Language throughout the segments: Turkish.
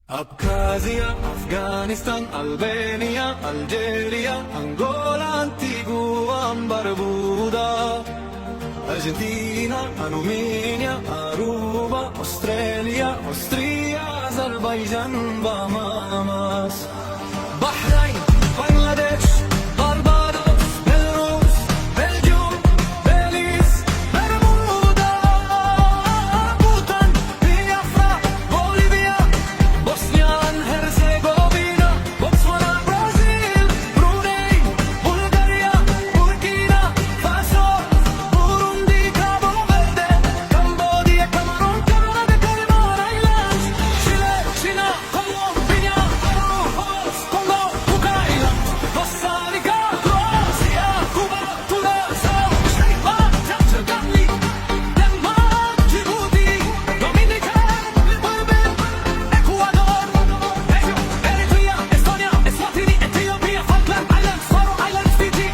Abkhazia, Afghanistan, Albania, Algeria, Angola, Antigua, Barbuda, Argentina, Armenia, Aruba, Australia, Austria, Azerbaijan, Bahamas, Bahrain, Bangladesh, Barbados, Belarus, Belgium, Belize, Bermuda, Bhutan, Biafra, Bolivia, Bosnia and Herzegovina, Botswana, Brazil, Brunei, Bulgaria, Burkina Faso, Burundi, Cabo Verde, Cambodia, Cameroon, Canada, Cayman Islands, Chile, China, Colombia, Peru, Congo, Ukraina, Costa Rica, Croatia, Cuba, Curaçao, Taiwan, Portugal, Denmark, Djibouti, Dominican Republic, Ecuador, Eritrea, Estonia, Eswatini, Ethiopia, Falkland Islands, Faroe Islands, Fiji,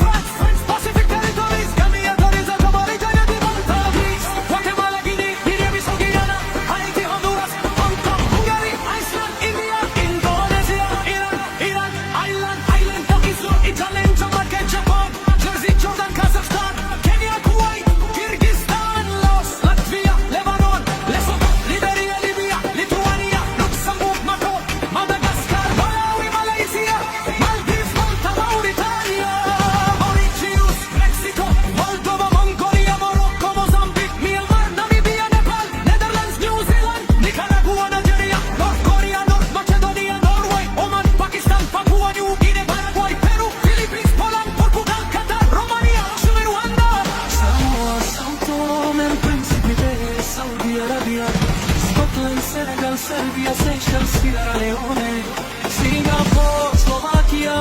France, Pacific territories, Gambia, Trinidad, Tobago, Malta, Greece, Guatemala, Guinea, Guinea-Bissau, Guyana, Haiti, Honduras, Hong Kong, Hungary, Iceland, India, Indonesia, Iran, Ireland, Pakistan, Italy, Jamaica, Japan, Jersey, Jordan, Kazakhstan, Kenya, Kuwait, Kyrgyzstan, Laos, Latvia, Lebanon, Lesotho, Liberia, Libya, Lithuania, Luxembourg, Macau, Madagascar, Malawi, Malaysia, Maldives, Malta, Mauritania, Mauritius, Mexico, Moldova, Mongolia, Morocco, Mozambique, Myanmar, Namibia, Nepal, Netherlands, New Zealand, Nicaragua, Nigeria, North Korea, North Macedonia, Norway, Oman, Pakistan, Papua New Guinea, Paraguay, Peru, Philippines, Poland, Portugal, Qatar, Romania, Rwanda, Samoa, Sao Tome and Principe, Saudi Arabia, Scotland, Senegal, Serbia, Seychelles, Sierra Leone, Singapore, Slovakia,